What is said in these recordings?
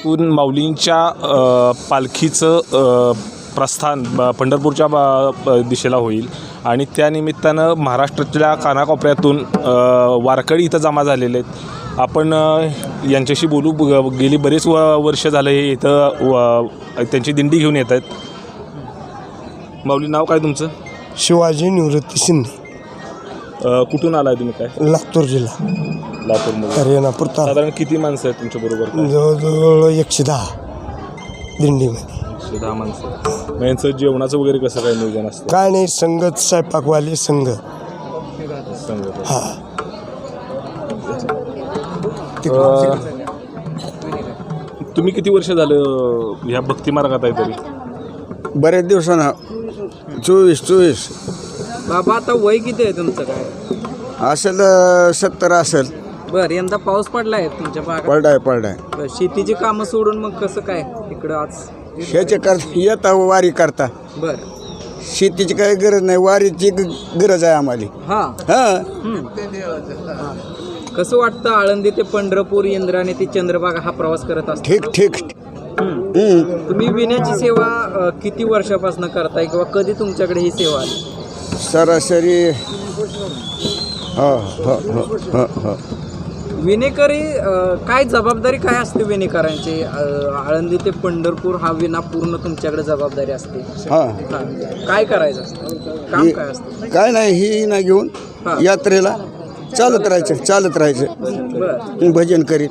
तारखेतून माऊलींच्या पालखीचं प्रस्थान पंढरपूरच्या दिशेला होईल आणि त्यानिमित्तानं महाराष्ट्रातल्या कानाकोपऱ्यातून वारकरी इथं जमा झालेले आहेत. आपण यांच्याशी बोलू. गेली बरेच वर्ष झालं हे इथं त्यांची दिंडी घेऊन येत आहेत. माऊली, नाव काय तुमचं? शिवाजी निवृत्ती शिंदे. कुठून आलाय तुम्ही? काय? लातूर जिल्हा, लातूरमध्ये. रेणापूर तालुका. साधारण किती माणसं आहेत तुमच्या बरोबर? जवळजवळ 110 दिंडीमध्ये. 10 माणसं. मग यांचं जेवणाचं वगैरे कसं काय नियोजन असतं? काय नाही, संघच स्वयंपाकवाले संघ. हा, तुम्ही किती वर्ष झालं ह्या भक्ती मार्गात आहे? तरी बऱ्याच दिवसांना 24. बाबा, आता वय किती आहे तुमचं? काय असेल 70 असेल. बरं, यंदा पाऊस पडलाय तुमच्या भागात? पडलाय. बरं, शेतीची कामं सोडून मग कसं काय इकडं आज? ह्याचे करता येता वारी करता. बरं, शेतीची काही गरज नाही, वारीची गरज आहे आम्हाला. हां. कसं वाटतं आळंदी ते पंढरपूर, इंद्रायणी ते चंद्रभागा हा प्रवास करत असतो? ठीक. तुम्ही विण्याची सेवा किती वर्षापासून करताय किंवा कधी तुमच्याकडे ही सेवा आली? सरासरी विणेकरी काय जबाबदारी काय असते विणेकरांची? आळंदी ते पंढरपूर हा विणा पूर्ण तुमच्याकडे जबाबदारी असते. काय करायचं असतं? काम काय असतं? काय नाही, ही ना घेऊन यात्रेला चालत राहायचं. बरं. भजन करीत.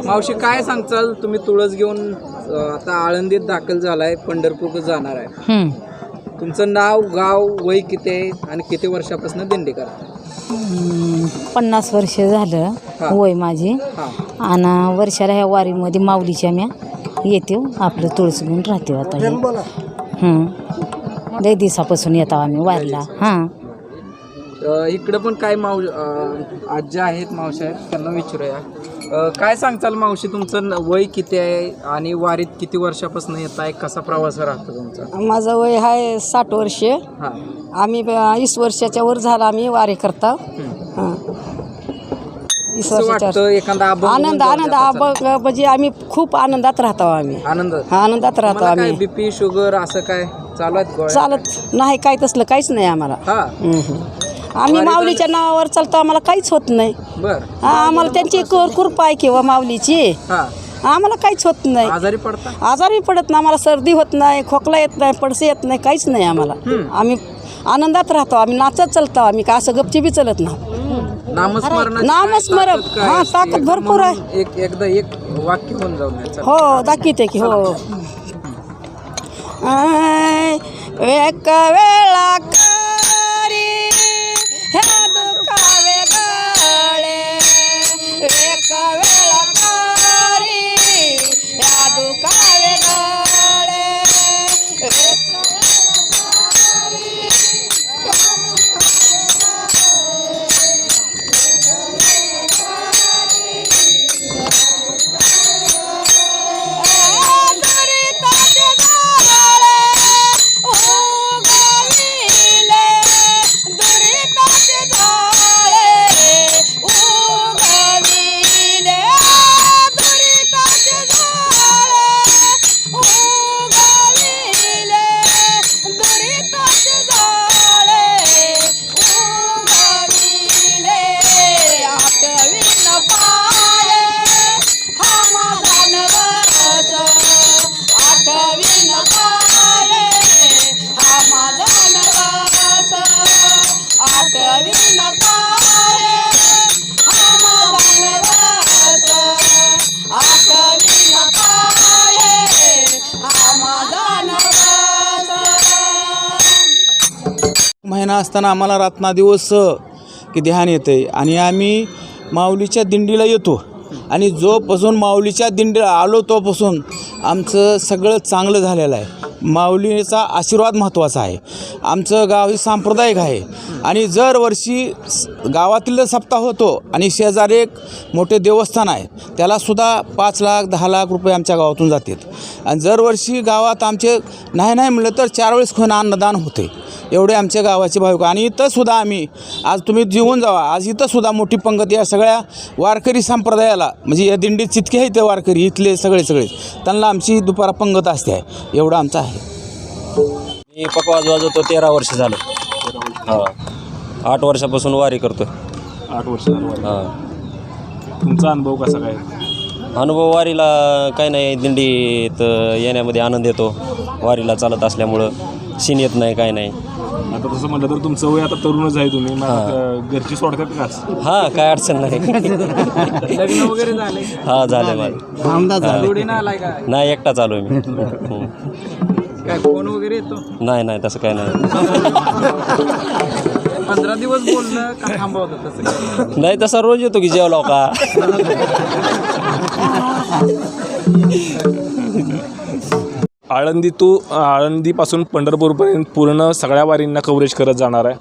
मावशी, काय सांगचाल? तुम्ही तुळस घेऊन आता आळंदीत दाखल झालाय, पंढरपूर जाणार आहे. तुमचं नाव, गाव, वय किती आहे आणि किती वर्षापासून दिंडी करता? 50 वर्ष झालं वय माझी. आणि वर्षाला ह्या वारीमध्ये माऊलीच्या म्या येते, आपलं तुळस घेऊन राहते. आता लय दिवसापासून येतो आम्ही वारीला. इकडं पण काय आज्या आहेत, मावशी आहेत, त्यांना विचारूया. काय सांगताल मावशी, तुमचं वय किती आहे आणि वारीत किती वर्षापासून येत आहे? कसा प्रवास राहतो तुमचा? माझं वय आहे 60 वर्ष. आम्ही 20 वर्षाच्या वर झाला आम्ही वारी करता. 20 वर्षाच्या. एखादा आनंद म्हणजे आम्ही खूप आनंदात राहतो. आम्ही आनंदात राहतो. आम्ही बीपी, शुगर असं काय चालत नाही, काय तसलं काहीच नाही आम्हाला. आम्ही माऊलीच्या नावावर चालतो, आम्हाला काहीच होत नाही. आम्हाला त्यांची कृपा आहे किंवा माऊलीची, आम्हाला काहीच होत नाही. आजारी पडत नाही, आम्हाला सर्दी होत नाही, खोकला येत नाही, पडसे येत नाही, काहीच नाही आम्हाला. आम्ही आनंदात राहतो. आम्ही नाचत चालतो. आम्ही का असं गपची बी चलत नाही. नामस्मरण ताकद भरपूर आहे. एकदा एक वाक्य होऊन जाऊन हो दाखवते की. हो, एक वेळा ह्या दुखावे गळे, एक वेळा कारी ह्या दुखावे गळे, महिना असताना आम्हाला रात्रदिवस की ध्यान येते आणि आम्ही माऊलीच्या दिंडीला येतो. आणि जोपासून माऊलीच्या दिंडीला आलो तोपासून आमचं सगळं चांगलं झालेलं आहे. माऊलीचा आशीर्वाद महत्त्वाचा आहे. आमचं गाव हे सांप्रदायिक आहे आणि दरवर्षी गावातील सप्ताह होतो आणि शेजारी एक मोठे देवस्थान आहे, त्यालासुद्धा 5 लाख 10 लाख रुपये आमच्या गावातून जातात. आणि दरवर्षी गावात आमचे नाही म्हणलं तर 4 वेळेस कोण अन्नदान होते. एवढे आमच्या गावाचे भाविक. आणि इथंसुद्धा आम्ही आज तुम्ही जेवून जावा, आज इथंसुद्धा मोठी पंगत या सगळ्या वारकरी संप्रदायाला, म्हणजे या दिंडीत जितके आहेत ते वारकरी इथले सगळे त्यांना आमची दुपारा पंगत असते आहे. एवढं आमचं आहे. मी पकवाज वाजवतो 13 वर्ष झालं. हां 8 वर्षापासून वारी करतो. 8 वर्ष झालं वारी. हां तुमचा अनुभव कसा काय? अनुभव वारीला काय नाही, दिंडीत येण्यामध्ये आनंद येतो. वारीला चालत असल्यामुळं शिन येत नाही, काय नाही. आता तसं म्हटलं तर तुमचं वय आता तरुणच आहे, तुम्ही मग आता घरची सोडतात का? हां काय अडचण नाही. लग्न वगैरे झाले? हां झालं माझं. जोडीनं आलाय का? नाही एकटा चालू आहे मी. काय फोन वगैरे येतो? नाही तसं काय नाही. 15 दिवस बोलणं का थांबवतं तसं काय? नाही तसा रोज येतो की जेवला का. आळंदीपासून पंढरपूरपर्यंत पूर्ण सगळ्या वारींना कव्हरेज करत जाणार आहे.